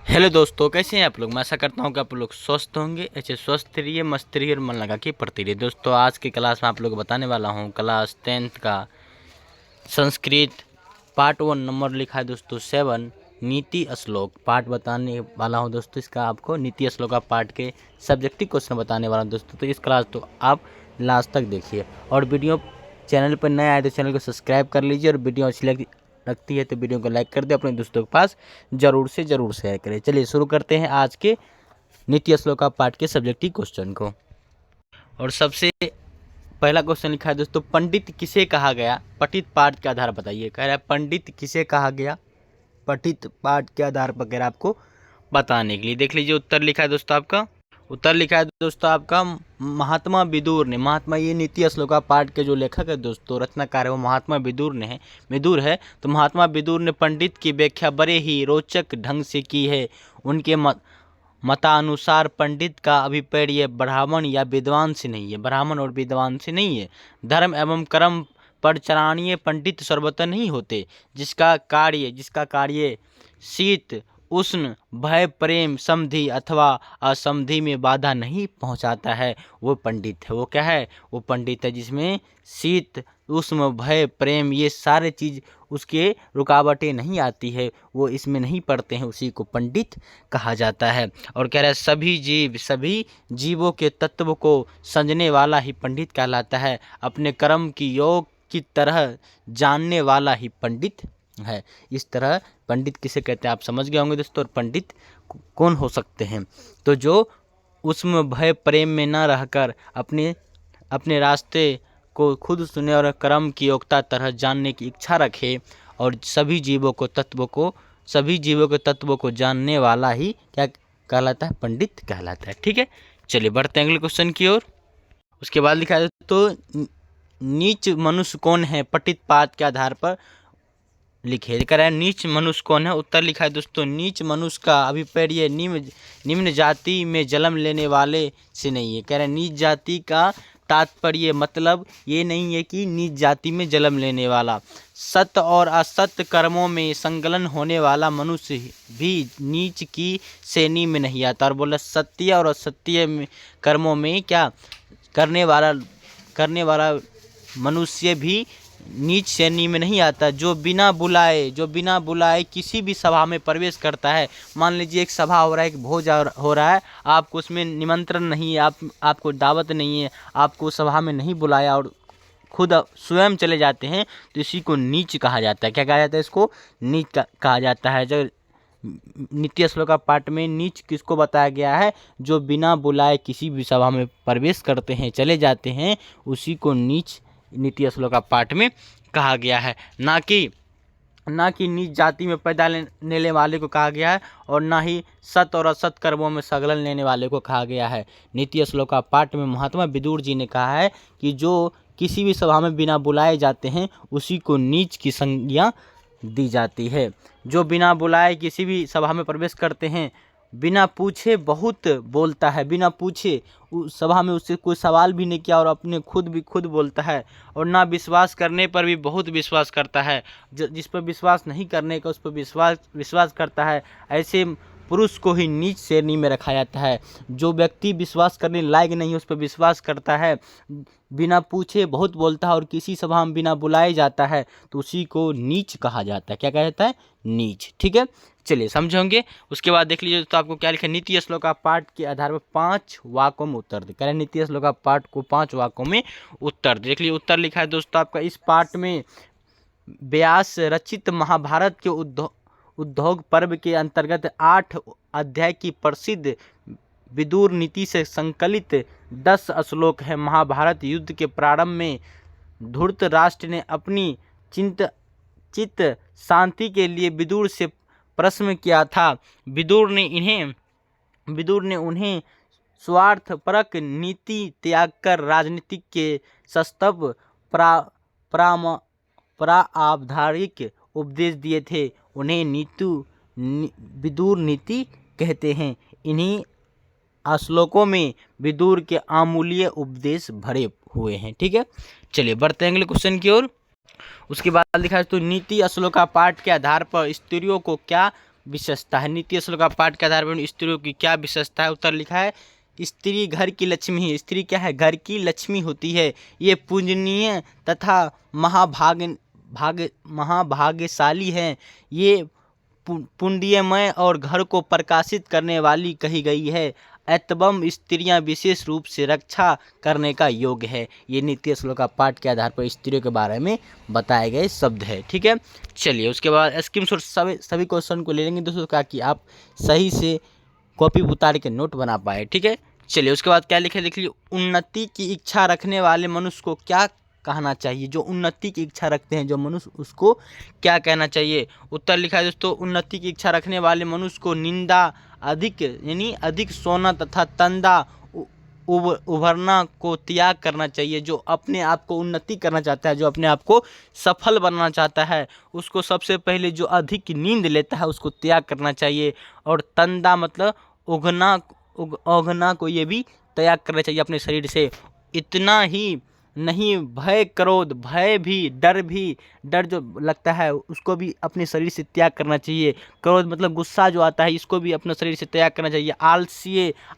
Hello दोस्तों, कैसे हैं आप लोग। मैं आशा करता हूं कि आप लोग स्वस्थ होंगे। ऐसे स्वस्थ रहिए, मस्त रहिए और मन लगा के पढ़ते रहिए। दोस्तों, आज की क्लास में आप लोग को बताने वाला हूं क्लास 10th का संस्कृत पार्ट 1 नंबर लिखा है दोस्तों 7 नीति श्लोक पार्ट बताने वाला हूं दोस्तों। इसका आपको नीति श्लोक का पार्ट के सब्जेक्टिव क्वेश्चन बताने वाला हूं दोस्तों। तो इस क्लास तो आप लास्ट तक देखिए और वीडियो चैनल पर नए आए तो चैनल को सब्सक्राइब कर लीजिए और वीडियो अच्छी लगती है तो वीडियो को लाइक कर दे, अपने दोस्तों के पास जरूर से जरूर शेयर करें। चलिए शुरू करते हैं आज के नीति श्लोक का पाठ के सब्जेक्टिव क्वेश्चन को। और सबसे पहला क्वेश्चन लिखा है दोस्तों, पंडित किसे कहा गया, पठित पाठ के आधार बताइए। कह रहा है पंडित किसे कहा गया, पठित पाठ के आधार पर कह रहा है आपको बताने के लिए। देख लीजिए उत्तर लिखा है दोस्तों आपका, उत्तर लिखा है दोस्तों आपका महात्मा विदुर ने। महात्मा, ये नीति श्लोका पाठ के जो लेखक है दोस्तों, रचनाकार है, वो महात्मा विदुर है। तो महात्मा विदुर ने पंडित की व्याख्या बड़े ही रोचक ढंग से की है। उनके मतानुसार पंडित का अभिप्राय ब्राह्मण या विद्वान से नहीं है, ब्राह्मण और विद्वान से नहीं है। धर्म एवं कर्म पर चरणीय पंडित सर्वथा नहीं होते। जिसका कार्य शीत उष्ण भय प्रेम समधि अथवा असमधि में बाधा नहीं पहुंचाता है, वो पंडित है। वो क्या है, वो पंडित है जिसमें शीत उष्ण भय प्रेम ये सारे चीज उसके रुकावटें नहीं आती है, वो इसमें नहीं पड़ते हैं, उसी को पंडित कहा जाता है। और कह रहा है सभी जीवों के तत्व को समझने वाला ही पंडित कहलाता है। अपने कर्म की योग की तरह जानने वाला ही पंडित है। इस तरह पंडित किसे कहते हैं आप समझ गए होंगे दोस्तों। और पंडित कौन हो सकते हैं, तो जो उसमें भय प्रेम में न रहकर अपने रास्ते को खुद सुने और कर्म की योग्यता तरह जानने की इच्छा रखे और सभी जीवों के तत्वों को जानने वाला ही क्या कहलाता है, पंडित कहलाता है। ठीक है, चलिए बढ़ते हैं अगले क्वेश्चन की ओर। उसके बाद लिखा है तो नीच मनुष्य कौन है, पठित पाठ के आधार पर लिखे। कह रहा है नीच मनुष्य कौन है, उत्तर लिखा है दोस्तों नीच मनुष्य का अभिप्राय निम्न जाति में जन्म लेने वाले से नहीं है। कह रहा है नीच जाति का तात्पर्य मतलब ये नहीं है कि नीच जाति में जन्म लेने वाला, सत्य और असत्य कर्मों में संलग्न होने वाला मनुष्य भी नीच की श्रेणी में नहीं आता। और बोला सत्य और असत्य कर्मों में क्या करने वाला मनुष्य भी नीच श्रेणी में नहीं आता। जो बिना बुलाए किसी भी सभा में प्रवेश करता है। मान लीजिए एक सभा हो रहा है, एक भोज हो रहा है, आपको उसमें निमंत्रण नहीं है, आपको दावत नहीं है, आपको सभा में नहीं बुलाया और खुद स्वयं चले जाते हैं, तो इसी को नीच कहा जाता है। क्या कहा जाता है, इसको नीच कहा जाता है। जो नीति श्लोक का पाठ में नीच किसको बताया गया है, जो बिना बुलाए किसी भी सभा में प्रवेश करते हैं, चले जाते हैं, उसी को नीच नीति श्लोक का पाठ में कहा गया है। ना कि नीच जाति में पैदा लेने वाले को कहा गया है और ना ही सत्य और असत कर्मों में संलग्न लेने वाले को कहा गया है। नीति श्लोक का पाठ में महात्मा विदुर जी ने कहा है कि जो किसी भी सभा में बिना बुलाए जाते हैं उसी को नीच की संज्ञा दी जाती है। जो बिना बुलाए किसी भी सभा में प्रवेश करते हैं, बिना पूछे बहुत बोलता है, बिना पूछे उस सभा में उससे कोई सवाल भी नहीं किया और अपने खुद बोलता है, और ना विश्वास करने पर भी बहुत विश्वास करता है, जिस पर विश्वास नहीं करने का उस पर विश्वास करता है, ऐसे पुरुष को ही नीच श्रेणी में रखा जाता है। जो व्यक्ति विश्वास करने लायक नहीं उस पर विश्वास करता है, बिना पूछे बहुत बोलता है और किसी सभा में बिना बुलाए जाता है, तो उसी को नीच कहा जाता है। क्या कहा जाता है, नीच। ठीक है, चलिए समझोगे। उसके बाद देख लीजिए तो आपको क्या लिखा है, नीति श्लोक का पाठ के आधार पर 5 वाक्यों में उत्तर दे। कह रहे नीति श्लोक का पाठ को 5 वाक्यों में उत्तर देख लीजिए। उत्तर लिखा है दोस्तों आपका, इस पाठ में व्यास रचित महाभारत के उद्योग पर्व के अंतर्गत 8 अध्याय की प्रसिद्ध विदुर नीति से संकलित 10 श्लोक है। महाभारत युद्ध के प्रारंभ में धृतराष्ट्र ने अपनी चित्त शांति के लिए विदुर से प्रश्न किया था। विदुर ने उन्हें स्वार्थपरक नीति त्याग कर राजनीतिक के सस्तव प्रावधारिक उपदेश दिए थे। उन्हें विदुर नीति कहते हैं। इन्हीं श्लोकों में विदुर के अमूल्य उपदेश भरे हुए हैं। ठीक है, चलिए बढ़ते हैं अगले क्वेश्चन की ओर। उसके बाद लिखा है तो नीति श्लोक का पाठ के आधार पर स्त्रियों को क्या विशेषता है? नीति श्लोक का पाठ के आधार पर स्त्रियों की क्या विशेषता है? उत्तर लिखा है स्त्री घर की लक्ष्मी है। स्त्री क्या है? घर की लक्ष्मी होती है। ये पूजनीय तथा महाभाग्यशाली है। ये पुण्यमय और घर को प्रकाशित करने वाली कही गई है। एवं स्त्रियां विशेष रूप से रक्षा करने का योग्य है। ये नीति श्लोक का पाठ के आधार पर स्त्रियों के बारे में बताए गए शब्द है। ठीक है, चलिए उसके बाद स्क्रीनशॉट सभी क्वेश्चन को ले लेंगे दोस्तों, ताकि आप सही से कॉपी उतार के नोट बना पाए। ठीक है, चलिए उसके बाद क्या लिखे, लिख लीजिए। उन्नति की इच्छा रखने वाले मनुष्य को क्या कहना चाहिए? जो उन्नति की इच्छा रखते हैं जो मनुष्य, उसको क्या कहना चाहिए? उत्तर लिखा है दोस्तों, उन्नति की इच्छा रखने वाले मनुष्य को निंदा अधिक यानी अधिक सोना तथा तंदा उभरना को त्याग करना चाहिए। जो अपने आप को उन्नति करना चाहता है, जो अपने आप को सफल बनना चाहता है, उसको सबसे पहले जो अधिक नींद लेता है उसको त्याग करना चाहिए। और तंदा मतलब औगना को ये भी त्याग करना चाहिए अपने शरीर से। इतना ही नहीं, भय क्रोध, भय भी, डर जो लगता है उसको भी अपने शरीर से त्याग करना चाहिए। क्रोध मतलब गुस्सा जो आता है, इसको भी अपने शरीर से त्याग करना चाहिए।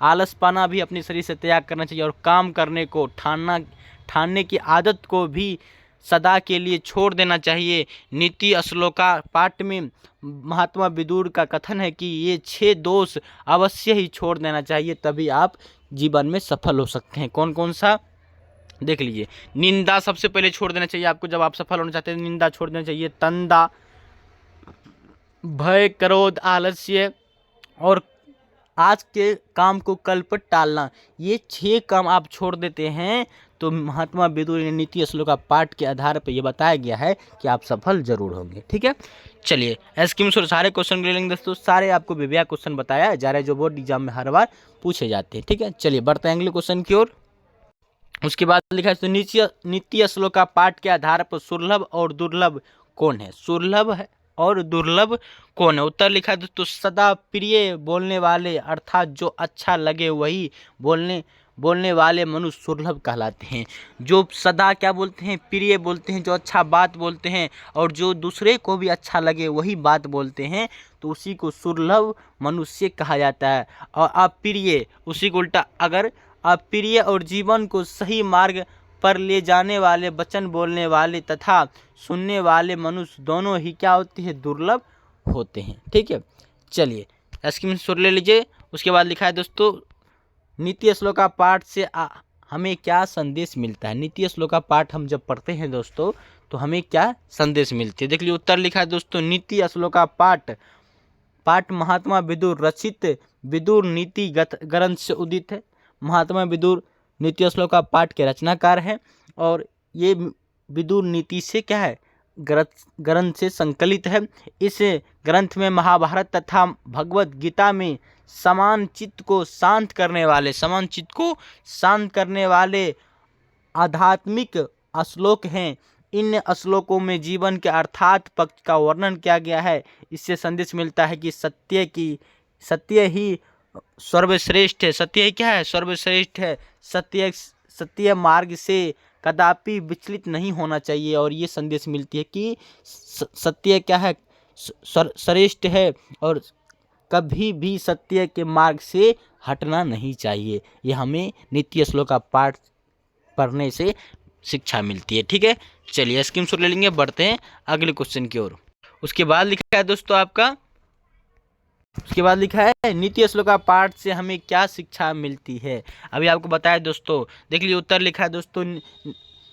आलसपना भी अपने शरीर से त्याग करना चाहिए। और काम करने को ठानने की आदत को भी सदा के लिए छोड़ देना चाहिए। नीति श्लोका पाठ में महात्मा विदुर का कथन है कि ये 6 दोष अवश्य ही छोड़ देना चाहिए, तभी आप जीवन में सफल हो सकते हैं। कौन कौन सा देख लीजिए। निंदा सबसे पहले छोड़ देना चाहिए आपको, जब आप सफल होना चाहते हैं निंदा छोड़ देना चाहिए। तंदा, भय, क्रोध, आलस्य और आज के काम को कल पर टालना, ये 6 काम आप छोड़ देते हैं तो महात्मा विदुर ने नीति श्लोक का पाठ के आधार पर यह बताया गया है कि आप सफल जरूर होंगे। ठीक है, चलिए स्क्रीनशॉट सारे क्वेश्चन ले लेंगे दोस्तों। सारे आपको विभिन्न क्वेश्चन बताया जा रहा है जो बोर्ड एग्जाम में हर बार पूछे जाते हैं। ठीक है, चलिए बढ़ते हैं अगले क्वेश्चन की ओर। उसके बाद लिखा है तो नीति श्लोक का पाठ के आधार पर सुलभ और दुर्लभ कौन है? सुलभ है और दुर्लभ कौन है? उत्तर लिखा है दोस्तों, सदा प्रिय बोलने वाले अर्थात जो अच्छा लगे वही बोलने वाले मनुष्य सुलभ कहलाते हैं। जो सदा क्या बोलते हैं? प्रिय बोलते हैं, जो अच्छा बात बोलते हैं और जो दूसरे को भी अच्छा लगे वही बात बोलते हैं, तो उसी को सुलभ मनुष्य कहा जाता है। और अप्रिय उसी को उल्टा, अगर अप्रिय और जीवन को सही मार्ग पर ले जाने वाले वचन बोलने वाले तथा सुनने वाले मनुष्य दोनों ही क्या होते हैं? दुर्लभ होते हैं। ठीक है, चलिए स्क्रीनशॉट ले लीजिए। उसके बाद लिखा है दोस्तों, नीति श्लोक का पाठ से हमें क्या संदेश मिलता है? नीति श्लोक का पाठ हम जब पढ़ते हैं दोस्तों तो हमें क्या संदेश मिलती है? देख लीजिए, उत्तर लिखा है दोस्तों, नीति श्लोक का पाठ महात्मा विदुर रचित विदुर नीति ग्रंथ से उदित है। महात्मा विदुर नीति श्लोक का पाठ के रचनाकार हैं और ये विदुर नीति से क्या है? ग्रंथ से संकलित है। इस ग्रंथ में महाभारत तथा भगवत गीता में समान चित्त को शांत करने वाले आध्यात्मिक श्लोक हैं। इन श्लोकों में जीवन के अर्थात पक्ष का वर्णन किया गया है। इससे संदेश मिलता है कि सत्य ही सर्वश्रेष्ठ है। सत्य ही क्या है? सर्वश्रेष्ठ है। सत्य मार्ग से कदापि विचलित नहीं होना चाहिए। और ये संदेश मिलती है कि सत्य क्या है? श्रेष्ठ है और कभी भी सत्य के मार्ग से हटना नहीं चाहिए। ये हमें नीति श्लोक का पाठ पढ़ने से शिक्षा मिलती है। ठीक है, चलिए स्क्रीनशॉट ले लेंगे, बढ़ते हैं अगले क्वेश्चन की ओर। उसके बाद लिखा है दोस्तों नीति श्लोक का पाठ से हमें क्या शिक्षा मिलती है? अभी आपको बताया दोस्तों, देख लीजिए उत्तर लिखा है दोस्तों,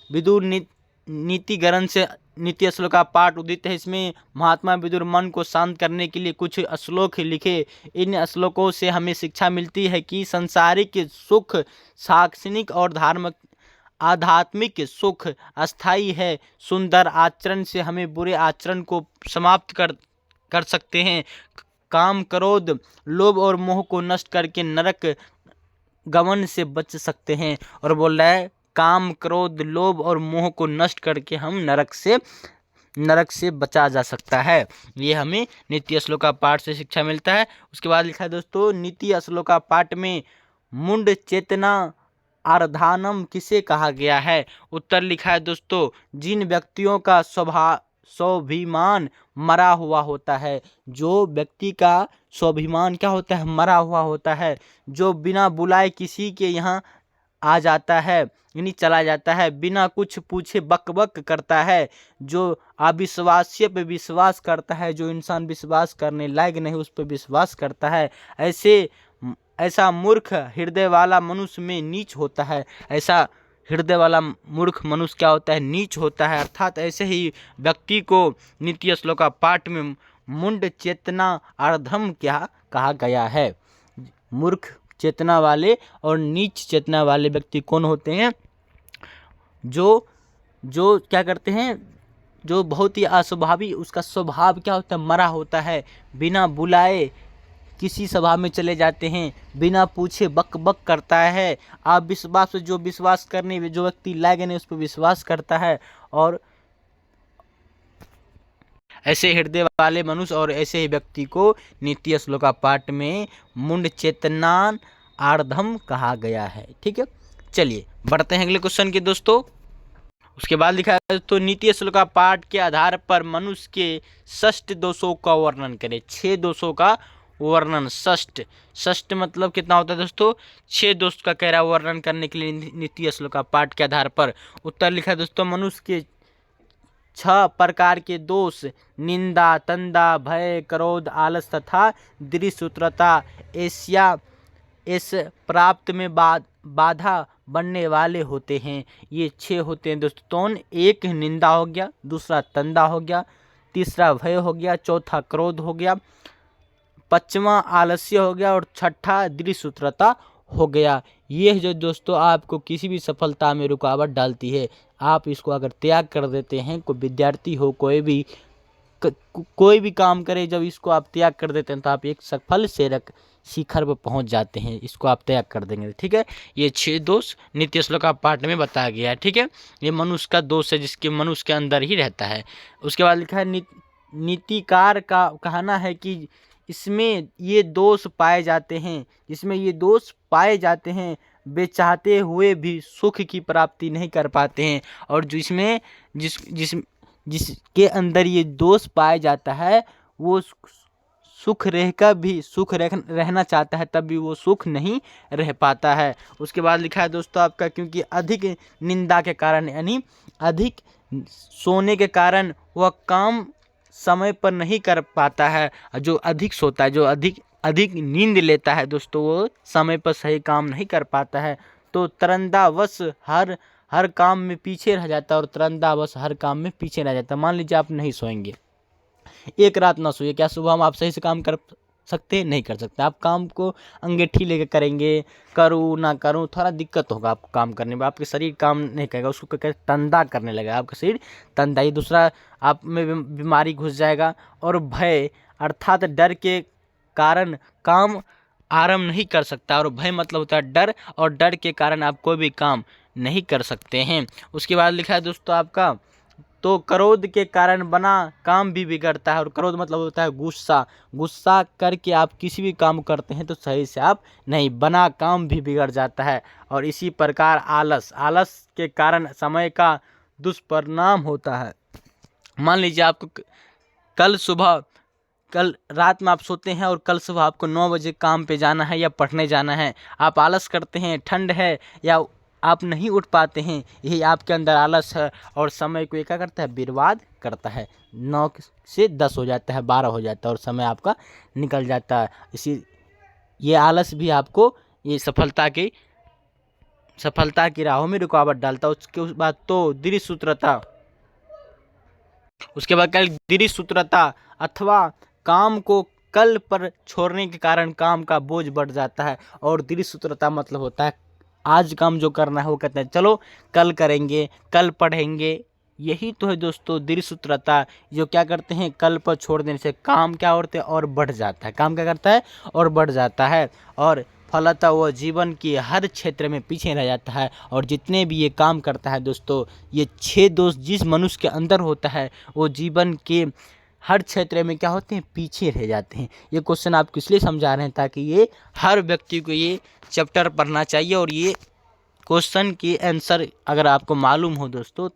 विदुर नीति ग्रंथ से नीति श्लोक का पाठ उदित है। इसमें महात्मा विदुर मन को शांत करने के लिए कुछ श्लोक लिखे। इन श्लोकों से हमें शिक्षा मिलती है कि सांसारिक सुख शैक्षणिक और आध्यात्मिक सुख अस्थायी है। सुंदर आचरण से हमें बुरे आचरण को समाप्त कर सकते हैं। काम, क्रोध, लोभ और मोह को नष्ट करके नरक गमन से बच सकते हैं। और बोल रहा है काम, क्रोध, लोभ और मोह को नष्ट करके हम नरक से बचा जा सकता है। ये हमें नीति श्लोक का पाठ से शिक्षा मिलता है। उसके बाद लिखा है दोस्तों, नीति श्लोक का पाठ में मुंड चेतना आर्धानम किसे कहा गया है? उत्तर लिखा है दोस्तों, जिन व्यक्तियों का स्वाभिमान मरा हुआ होता है। जो व्यक्ति का स्वाभिमान क्या होता है? मरा हुआ होता है। जो बिना बुलाए किसी के यहाँ आ जाता है यानी चला जाता है, बिना कुछ पूछे बक बक करता है, जो अविश्वास्य पे विश्वास करता है, जो इंसान विश्वास करने लायक नहीं उस पर विश्वास करता है, ऐसा मूर्ख हृदय वाला मनुष्य में नीच होता है। ऐसा हृदय वाला मूर्ख मनुष्य क्या होता है? नीच होता है। अर्थात ऐसे ही व्यक्ति को नीति श्लोका पाठ में मुंड चेतना अर्धम क्या कहा गया है। मूर्ख चेतना वाले और नीच चेतना वाले व्यक्ति कौन होते हैं? जो क्या करते हैं? जो बहुत ही अस्वाभाविक, उसका स्वभाव क्या होता है? मरा होता है। बिना बुलाए किसी सभा में चले जाते हैं, बिना पूछे बक बक करता है। आप विश्वास जो विश्वास करने जो व्यक्ति लायक नहीं उस पर विश्वास करता है। और ऐसे हृदय वाले मनुष्य और ऐसे ही व्यक्ति को नीति श्लोका पाठ में मुंड चेतनान आर्धम कहा गया है। ठीक है, चलिए बढ़ते हैं अगले क्वेश्चन के दोस्तों। उसके बाद लिखा है तो नीति श्लोका पाठ के आधार पर मनुष्य के षष्ठ दोषों का वर्णन करें। 6 दोषों का वर्णन। षष्ठ मतलब कितना होता है दोस्तों? 6 दोष का कह रहा वर्णन करने के लिए नीति श्लोका पाठ के आधार पर। उत्तर लिखा है दोस्तों, मनुष्य के 6 प्रकार के दोष निंदा, तंदा, भय, क्रोध, आलस तथा द्विसूत्रता इस प्राप्त में बाधा बनने वाले होते हैं। ये 6 होते हैं दोस्तों। एक निंदा हो गया, दूसरा तंदा हो गया, तीसरा भय हो गया, चौथा क्रोध हो गया, 5वां आलस्य हो गया और 6ठा द्विसूत्रता हो गया। ये जो दोस्तों आपको किसी भी सफलता में रुकावट डालती है, आप इसको अगर त्याग कर देते हैं, कोई विद्यार्थी हो, कोई भी काम करे, जब इसको आप त्याग कर देते हैं तो आप एक सफल शिखर पर पहुंच जाते हैं। इसको आप त्याग कर देंगे। ठीक है, ये 6 दोष नीति श्लोका पाठ में बताया गया है। ठीक है, ये मनुष्य का दोष है जिसके मनुष्य के अंदर ही रहता है। उसके बाद लिखा है नीतिकार का कहना है कि इसमें ये दोष पाए जाते हैं, वे चाहते हुए भी सुख की प्राप्ति नहीं कर पाते हैं। और जो इसमें जिसके अंदर ये दोष पाया जाता है वो रहना चाहता है, तब भी वो सुख नहीं रह पाता है। उसके बाद लिखा है दोस्तों आपका, क्योंकि अधिक निंदा के कारण यानी अधिक सोने के कारण वह काम समय पर नहीं कर पाता है। जो अधिक सोता है, जो अधिक नींद लेता है दोस्तों, वो समय पर सही काम नहीं कर पाता है। तो तरंदावश हर काम में पीछे रह जाता है और तरंदावश हर काम में पीछे रह जाता है। मान लीजिए आप नहीं सोएंगे, एक रात ना सोइए, क्या सुबह में आप सही से काम कर सकते हैं? नहीं कर सकते। आप काम को अंगीठी लेके करेंगे, करूँ ना करूँ, थोड़ा दिक्कत होगा आपको काम करने में, आपके शरीर काम नहीं करेगा, उसको कहते हैं तंदा करने लगेगा, आपका शरीर तंदा। ये दूसरा आप में बीमारी घुस जाएगा। और भय अर्थात डर के कारण काम आरंभ नहीं कर सकता। और भय मतलब होता है डर, और डर के कारण आप कोई भी काम नहीं कर सकते हैं। उसके बाद लिखा है दोस्तों आपका, तो क्रोध के कारण बना काम भी बिगड़ता है। और क्रोध मतलब होता है गुस्सा करके आप किसी भी काम करते हैं तो सही से आप नहीं, बना काम भी बिगड़ जाता है। और इसी प्रकार आलस के कारण समय का दुष्परिणाम होता है। मान लीजिए आपको कल रात में आप सोते हैं और कल सुबह आपको 9 बजे काम पे जाना है या पढ़ने जाना है, आप आलस करते हैं, ठंड है या आप नहीं उठ पाते हैं, यही आपके अंदर आलस है और समय को क्या करता है? बर्बाद करता है। 9 से 10 हो जाता है, 12 हो जाता है और समय आपका निकल जाता है। ये आलस भी आपको ये सफलता की राहों में रुकावट डालता है। उसके बाद तो द्विसूत्रता अथवा काम को कल पर छोड़ने के कारण काम का बोझ बढ़ जाता है। और द्विसूत्रता मतलब होता है आज काम जो करना है वो कहते हैं चलो कल करेंगे, कल पढ़ेंगे। यही तो है दोस्तों द्विसूत्रता, जो क्या करते हैं कल पर छोड़ देने से काम क्या होते हैं और बढ़ जाता है, काम क्या करता है और बढ़ जाता है। और फलतः वो जीवन के हर क्षेत्र में पीछे रह जाता है। और जितने भी ये काम करता है दोस्तों, ये 6 दोष जिस मनुष्य के अंदर होता है वो जीवन के हर क्षेत्र में क्या होते हैं? पीछे रह जाते हैं। ये क्वेश्चन आपको इसलिए समझा रहे हैं ताकि ये हर व्यक्ति को ये चैप्टर पढ़ना चाहिए। और ये क्वेश्चन की आंसर अगर आपको मालूम हो दोस्तों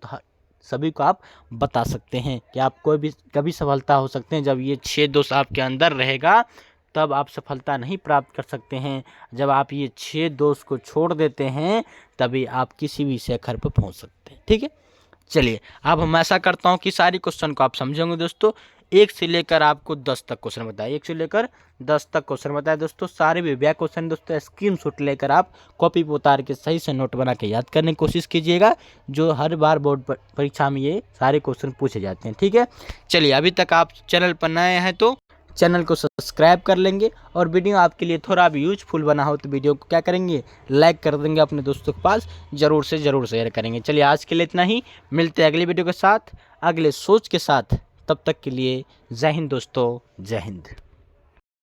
सभी को आप बता सकते हैं कि आप कोई भी कभी सफलता हो सकते हैं। जब ये 6 दोष आपके अंदर रहेगा तब आप सफलता नहीं प्राप्त कर सकते हैं। जब आप ये 6 दोष को छोड़ देते हैं तभी आप किसी भी शिखर पर पहुंच सकते हैं। ठीक है, चलिए अब हम ऐसा करता हूं कि सारी क्वेश्चन को आप समझेंगे दोस्तों। 1 से लेकर आपको 10 तक क्वेश्चन बताए, 1 से लेकर 10 तक क्वेश्चन बताए दोस्तों। सारे विभाग क्वेश्चन दोस्तों स्क्रीनशॉट लेकर आप कॉपी पर उतार के सही से नोट बना के याद करने की कोशिश कीजिएगा, जो हर बार बोर्ड परीक्षा में ये सारे क्वेश्चन पूछे जाते हैं। ठीक है, चलिए अभी तक आप चैनल पर नए हैं तो चैनल को सब्सक्राइब कर लेंगे, और वीडियो आपके लिए थोड़ा भी यूजफुल बना हो तो वीडियो को क्या करेंगे, लाइक कर देंगे, अपने दोस्तों के पास ज़रूर से ज़रूर शेयर करेंगे। चलिए आज के लिए इतना ही, मिलते हैं अगली वीडियो के साथ, अगले सोच के साथ। तब तक के लिए जय हिंद दोस्तों, जय हिंद।